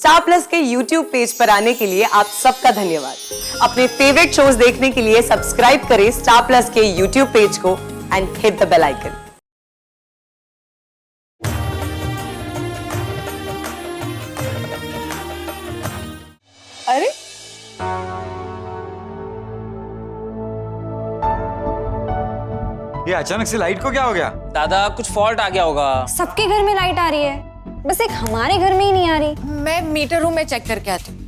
Star plus के YouTube page पर आने के लिए आप सबका धन्यवाद। अपने फेवरेट शोज देखने के लिए सब्सक्राइब करें स्टार प्लस के यूट्यूब पेज को and hit the bell icon. अरे ये अचानक से लाइट को क्या हो गया? दादा कुछ फॉल्ट आ गया होगा। सबके घर में लाइट आ रही है, बस एक हमारे घर में ही नहीं आ रही। मैं मीटर रूम में चेक करके आती हूँ।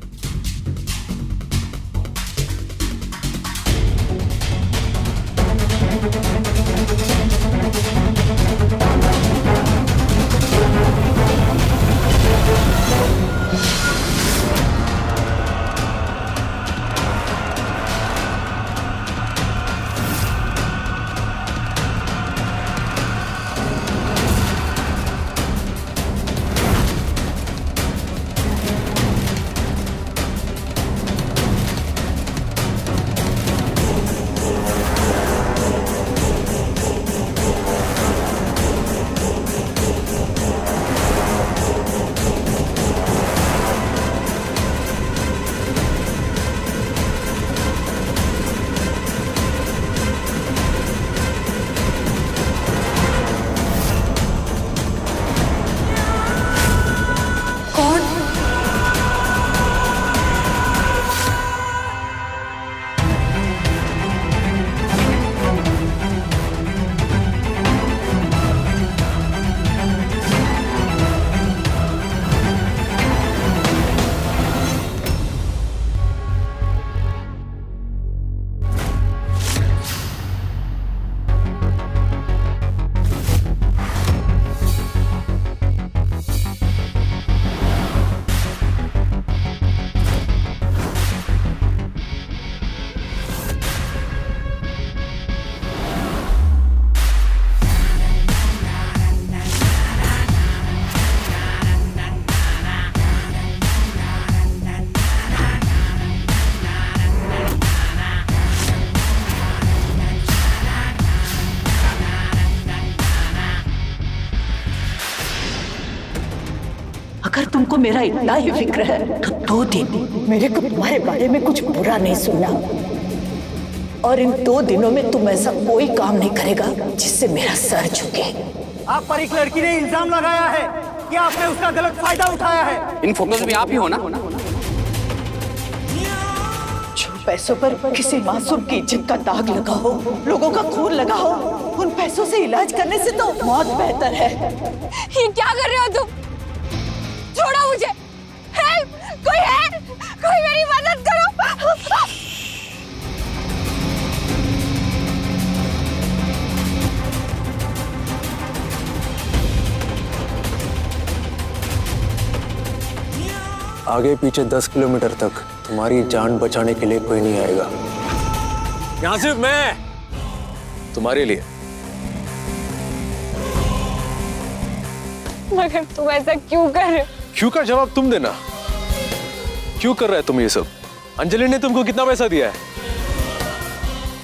अगर तुमको मेरा इतना ही फिक्र है तो 2 दिन मेरे को तुम्हारे बारे में कुछ बुरा नहीं सुनना, और इन 2 दिनों में तुम ऐसा कोई काम नहीं करेगा जिससे मेरा सर झुके। आप पर एक लड़की ने इल्जाम लगाया है कि आपने उसका गलत फायदा उठाया है। इन फोटोज में आप ही हो ना? जो पैसों पर किसी मासूम की इज्जत का दाग लगा हो, लोगों का खून लगा हो, उन पैसों से इलाज करने से तो मौत बेहतर है। ये क्या कर रहे हो तुम? छोड़ो मुझे। हेल्प! कोई है? कोई मेरी मदद करो। आगे पीछे 10 किलोमीटर तक तुम्हारी जान बचाने के लिए कोई नहीं आएगा। यहाँ सिर्फ मैं तुम्हारे लिए। मगर तुम ऐसा क्यों कर रहे हो? क्यों का जवाब तुम देना। क्यों कर रहे हो तुम ये सब? अंजलि ने तुमको कितना पैसा दिया है?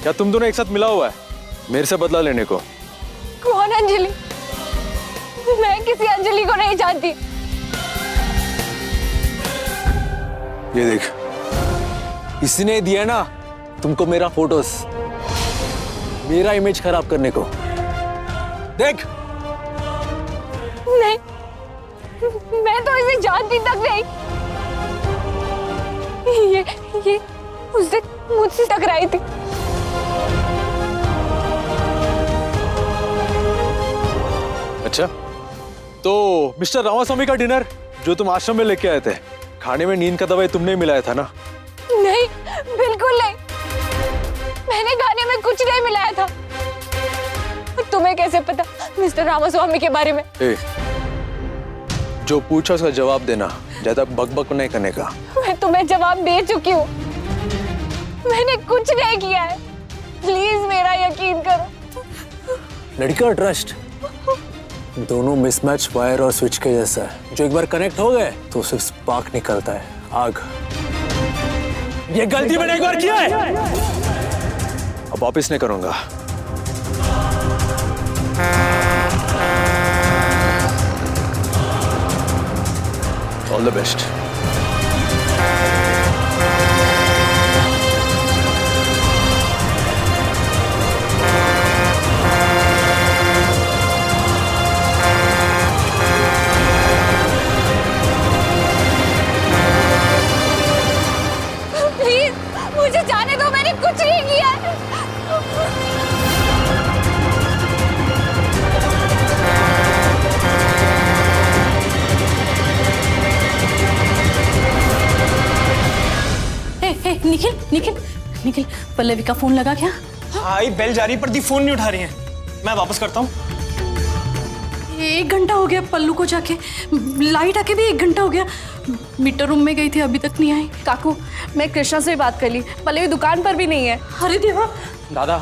क्या तुम दोनों एक साथ मिला हुआ है मेरे से बदला लेने को? कौन अंजलि? मैं किसी अंजलि को नहीं जानती। ये देख, इसने दिया ना तुमको मेरा फोटोस, मेरा इमेज खराब करने को। देख। नहीं, मैं तो इसे जानती तक नहीं। ये उससे मुझसे टकराई थी। अच्छा, तो मिस्टर रामास्वामी का डिनर जो तुम आश्रम में लेके आए थे, खाने में नींद का दवाई तुमने मिलाया था ना? नहीं, बिल्कुल नहीं। मैंने खाने में कुछ नहीं मिलाया था। तुम्हें कैसे पता मिस्टर रामास्वामी के बारे में? जो पूछा उसका जवाब देना, ज्यादा बकबक नहीं करने का। मैं तुम्हें जवाब दे चुकी हूँ। मैंने कुछ नहीं किया है। प्लीज मेरा यकीन करो। लड़की का ट्रस्ट दोनों मिसमैच वायर और स्विच के जैसा है, जो एक बार कनेक्ट हो गए तो सिर्फ स्पार्क निकलता है, आग। ये गलती मैंने एक बार किया है, अब वापिस नहीं करूंगा। All the best. प्लीज मुझे जाने दो, मैंने कुछ नहीं किया। निखिल निखिल निखिल, पल्लवी का फोन लगा क्या? हाँ बेल जा रही पर दी फोन नहीं उठा रही है। मैं वापस करता हूँ। 1 घंटा हो गया पल्लू को जाके, लाइट आके भी 1 घंटा हो गया। मीटर रूम में गई थी, अभी तक नहीं आई। काकू, मैं कृष्णा से बात कर ली, पल्लवी दुकान पर भी नहीं है। अरे देवा, दादा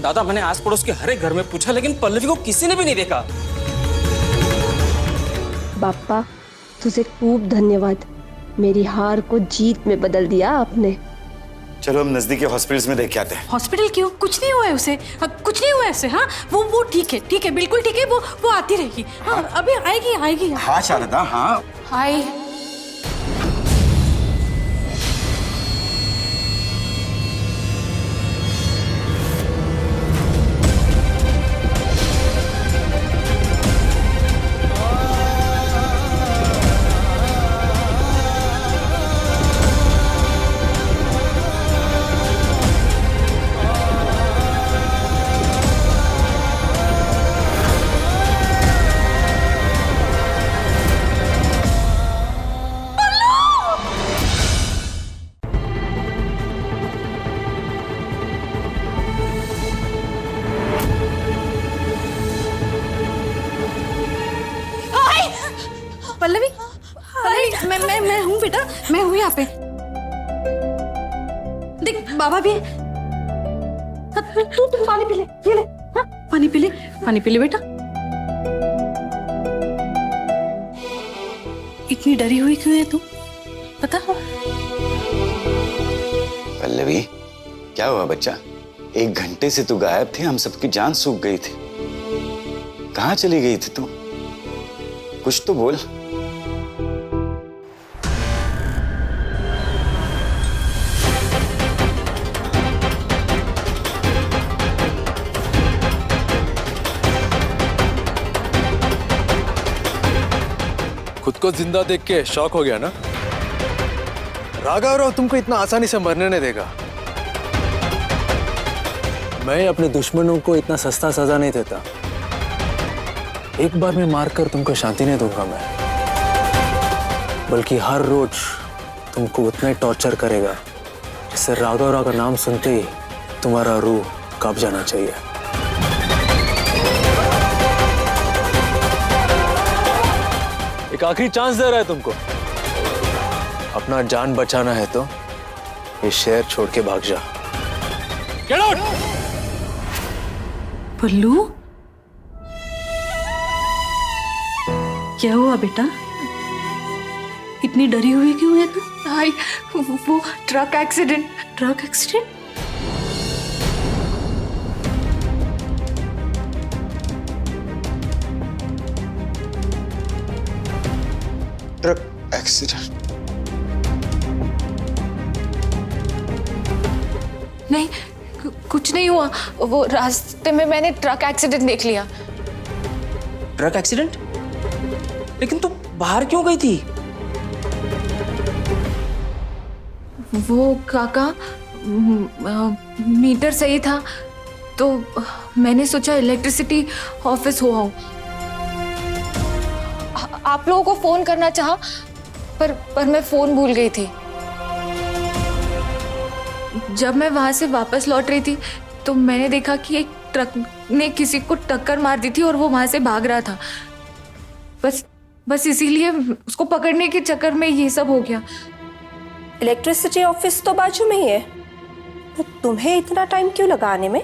दादा, मैंने आस पड़ोस के हर एक घर में पूछा लेकिन पल्लवी को किसी ने भी नहीं देखा। बाप्पा, तुझे खूब धन्यवाद। मेरी हार को जीत में बदल दिया आपने। चलो हम नजदीकी हॉस्पिटल्स में देख के आते हैं। हॉस्पिटल क्यों? कुछ नहीं हुआ है उसे, कुछ नहीं हुआ है उसे। हाँ वो ठीक है, बिल्कुल ठीक है। वो आती रहेगी। हाँ अभी आएगी। हाँ शारदा, हाँ। हाय। पल्लवी, मैं हूँ बेटा, मैं हूँ यहाँ पे। देख बाबा भी है। तू पानी पी ले, ये ले। हाँ, पानी पी ले बेटा। इतनी डरी हुई क्यों है तू? पता हो? पल्लवी, क्या हुआ बच्चा? 1 घंटे से तू गायब थी, हम सबकी जान सूख गई थी। कहाँ चली गई थी तू? कुछ तो बोल। खुद को जिंदा देख के शॉक हो गया ना? राघव तुमको इतना आसानी से मरने नहीं देगा। मैं अपने दुश्मनों को इतना सस्ता सजा नहीं देता। एक बार में मारकर तुमको शांति नहीं दूंगा मैं, बल्कि हर रोज तुमको उतना ही टॉर्चर करेगा जिससे राघव का नाम सुनते ही तुम्हारा रूह कांप जाना चाहिए। एक आखिरी चांस दे रहा है तुमको। अपना जान बचाना है तो ये शहर छोड़ के भाग जा। Get out! पल्लू, क्या हुआ बेटा? इतनी डरी हुई क्यों है तू? भाई, वो truck accident. Truck accident? Truck accident? नहीं, कुछ नहीं हुआ। वो रास्ते में मैंने ट्रक एक्सीडेंट देख लिया। Truck accident? लेकिन तू बाहर क्यों गई थी? वो काका, मीटर सही था तो मैंने सोचा इलेक्ट्रिसिटी ऑफिस हो आऊं। आप लोगों को फोन करना चाहा पर मैं फोन भूल गई थी। जब मैं वहां से वापस लौट रही थी तो मैंने देखा कि एक ट्रक ने किसी को टक्कर मार दी थी और वो वहां से भाग रहा था। बस इसीलिए उसको पकड़ने के चक्कर में ये सब हो गया। इलेक्ट्रिसिटी ऑफिस तो बाजू में ही है, तो तुम्हें इतना टाइम क्यों लगा आने में?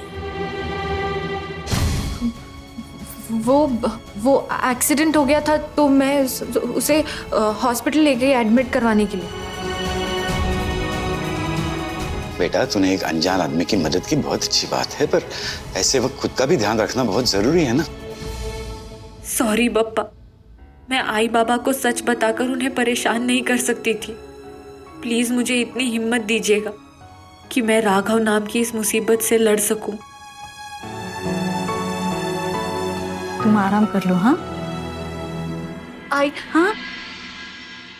वो एक्सीडेंट हो गया था तो मैं उसे हॉस्पिटल ले गई एडमिट करवाने के लिए। बेटा, तूने एक अनजान आदमी की मदद की, बहुत अच्छी बात है, पर ऐसे वक्त खुद का भी ध्यान रखना बहुत जरूरी है ना। सॉरी बप्पा, मैं आई बाबा को सच बताकर उन्हें परेशान नहीं कर सकती थी। प्लीज मुझे इतनी हिम्मत दीजिएगा कि मैं राघव नाम की इस मुसीबत से लड़ सकूं। तुम आराम कर लो। हाँ आई, हाँ,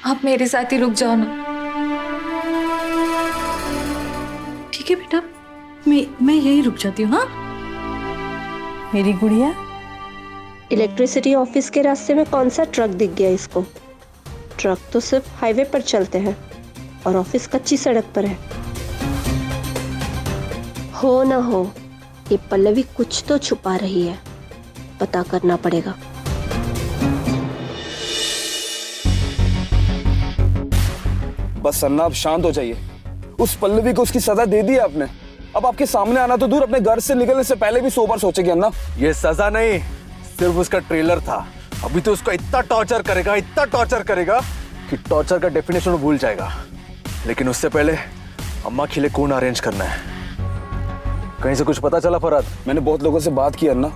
आप मेरे साथ ही रुक जाओ ना। ठीक है बेटा, मैं यही रुक जाती हूँ। हाँ मेरी गुड़िया। इलेक्ट्रिसिटी ऑफिस के रास्ते में कौन सा ट्रक दिख गया इसको? ट्रक तो सिर्फ हाईवे पर चलते हैं और ऑफिस कच्ची सड़क पर है। हो ना हो, ये पल्लवी कुछ तो छुपा रही है, पता करना पड़ेगा। बस अन्ना, आप शांत हो जाइए। उस पल्लवी को उसकी सजा दे दी है आपने। अब आपके सामने आना तो दूर, अपने घर से निकलने से पहले भी 100 बार सोचेगी अन्ना। ये सजा नहीं, सिर्फ उसका ट्रेलर था। अभी तो उसको इतना टॉर्चर करेगा कि टॉर्चर का डेफिनेशन भूल जाएगा। लेकिन उससे पहले अम्मा के लिए खून अरेंज करना है। कहीं से कुछ पता चला फरहाद? मैंने बहुत लोगों से बात की अन्ना,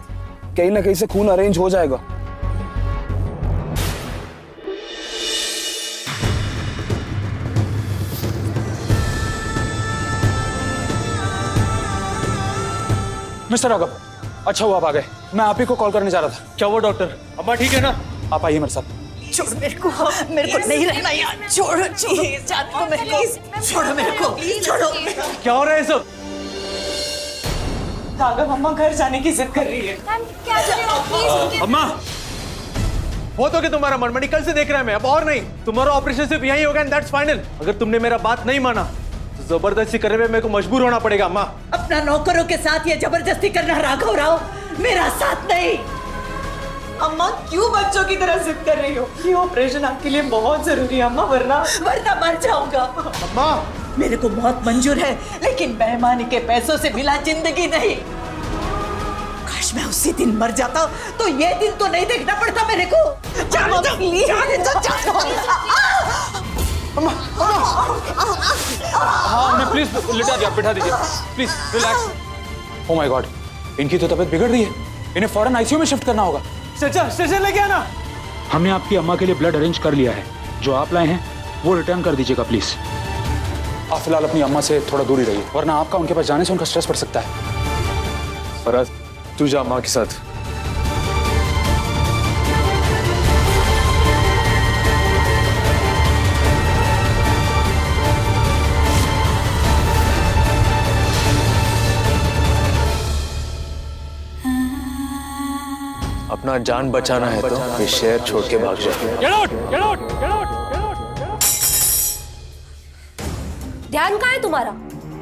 कहीं ना कहीं से खून अरेंज हो जाएगा। मिस्टर राघव, अच्छा हुआ आप आ गए। मैं आप ही को कॉल करने जा रहा था। क्या हुआ डॉक्टर? अम्मा ठीक है ना? आप आइए मेरे साथ। छोड़ मेरे को नहीं रहना यार। छोड़ो जाने को मेरे को। छोड़ो मेरे को, छोड़ो। क्या हो रहा है सब? राघव, अम्मा घर जाने की जिद कर रही है। अम्मा, वो तो कि तुम्हारा मनमानी कल से देख रहा है मैं, अब और नहीं। तुम्हारा ऑपरेशन सिर्फ यही होगा एंड दैट्स फाइनल। अगर तुमने मेरा बात नहीं माना तो जबरदस्ती करने में मेरे को मजबूर होना पड़ेगा। अम्मा, अपना नौकरों के साथ ये जबरदस्ती करना राघव राव, मेरा साथ नहीं। अम्मा क्यों बच्चों की तरह जिद कर रही हो? ये ऑपरेशन आपके लिए बहुत जरूरी है अम्मा, वरना मर जाऊंगा। अम्मा, मेरे को मौत मंजूर है, लेकिन बेईमानी के पैसों से मिला जिंदगी नहीं। काश मैं उसी दिन मर जाता तो ये दिन तो नहीं देखना पड़ता मेरे को। जाने दो प्लीज, जाने दो। हाँ, मैं प्लीज लिटा दिया, बिठा दीजिए please, relax. Oh my God, इनकी तो तबीयत बिगड़ रही है। इन्हें फौरन आईसीयू में शिफ्ट करना होगा। स्टेशन लेके आना। हमने आपकी अम्मा के लिए ब्लड अरेंज कर लिया है। जो आप लाए हैं वो रिटर्न कर दीजिएगा प्लीज। आप फिलहाल अपनी अम्मा से थोड़ा दूर ही रहिए, वरना आपका उनके पास जाने से उनका स्ट्रेस बढ़ सकता है। फरहाद, तू जा अम्मा के साथ। अपना जान बचाना है तो ये शहर छोड़ के भाग जाए। ध्यान कहाँ है तुम्हारा?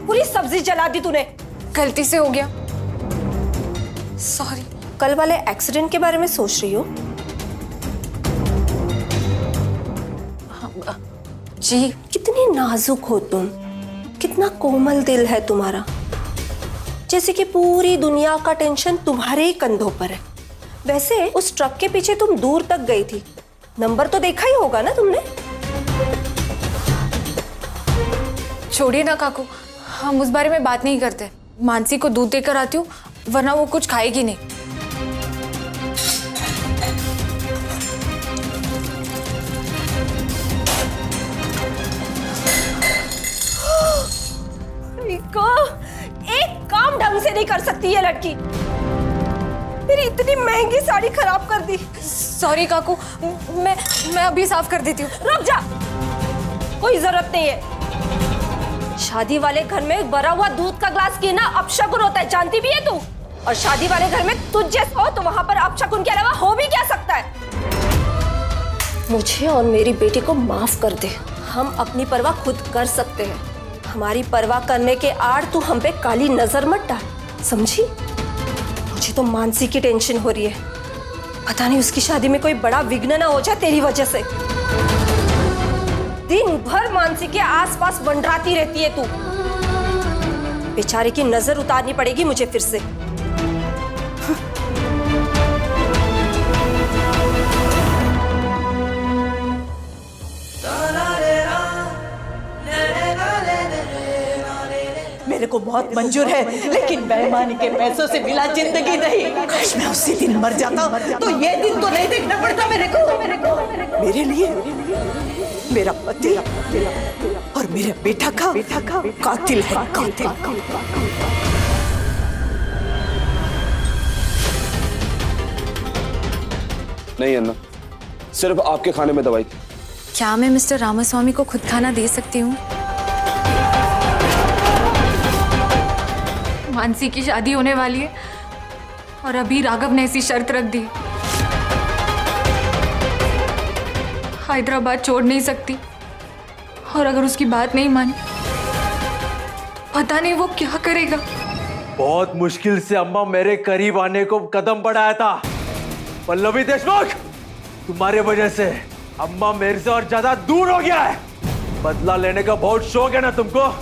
पूरी सब्जी जला दी तूने। गलती से हो गया, सॉरी। कल वाले एक्सीडेंट के बारे में सोच रही हो? जी, कितनी नाजुक हो तुम, कितना कोमल दिल है तुम्हारा। जैसे कि पूरी दुनिया का टेंशन तुम्हारे ही कंधों पर है। वैसे उस ट्रक के पीछे तुम दूर तक गई थी, नंबर तो देखा ही होगा ना तुमने? छोड़िए ना काकू, हम उस बारे में बात नहीं करते। मानसी को दूध देकर आती हूँ, वरना वो कुछ खाएगी नहीं। एक काम ढंग से नहीं कर सकती ये लड़की। मेरी इतनी महंगी साड़ी खराब कर दी। सॉरी काकू, मैं अभी साफ कर देती हूँ। रुक जा, कोई जरूरत नहीं है। शादी वाले घर में भरा हुआ दूध का ग्लास पीना अपशकुन होता है, जानती भी है तू? और शादी वाले घर में तुझ जैसा हो तो वहां पर अपशकुन के अलावा हो भी क्या सकता है? मुझे और मेरी बेटी को माफ कर दे। हम अपनी परवाह खुद कर सकते हैं। हमारी परवाह करने के आड़ तू हम पे काली नजर मत डाल, समझी? मुझे तो मानसी की टेंशन हो रही है। पता नहीं उसकी शादी में कोई बड़ा विघ्न ना हो जाए तेरी वजह से। दिन भर मानसी के आसपास मंडराती रहती है तू। बेचारे की नजर उतारनी पड़ेगी मुझे फिर से। मेरे मेरे को बहुत मंजूर है, लेकिन बेईमानी के पैसों से मिला जिंदगी नहीं। काश मैं उसी दिन मर जाता तो ये दिन तो नहीं देखना पड़ता मेरे को। मेरे लिए मेरा पति और मेरे बेटा का कातिल है, कातिल। नहीं अन्ना, सिर्फ आपके खाने में दवाई थी। क्या मैं मिस्टर रामास्वामी को खुद खाना दे सकती हूँ? मानसी की शादी होने वाली है और अभी राघव ने ऐसी शर्त रख दी। हैदराबाद छोड़ नहीं सकती और अगर उसकी बात नहीं मानी पता नहीं वो क्या करेगा। बहुत मुश्किल से अम्मा मेरे करीब आने को कदम बढ़ाया था। पल्लवी देशमुख, तुम्हारे वजह से अम्मा मेरे से और ज्यादा दूर हो गया है। बदला लेने का बहुत शौक है ना तुमको?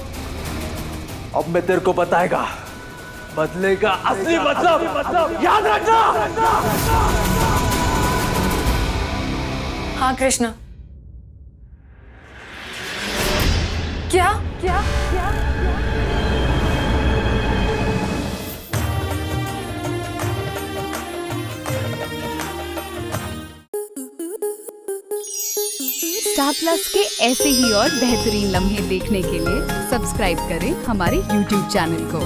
अब मैं तेरे को बताएगा बदले का असली मतलब, याद रखना। हाँ कृष्णा। क्या? स्टार प्लस के ऐसे ही और बेहतरीन लम्हे देखने के लिए सब्सक्राइब करें हमारे YouTube चैनल को।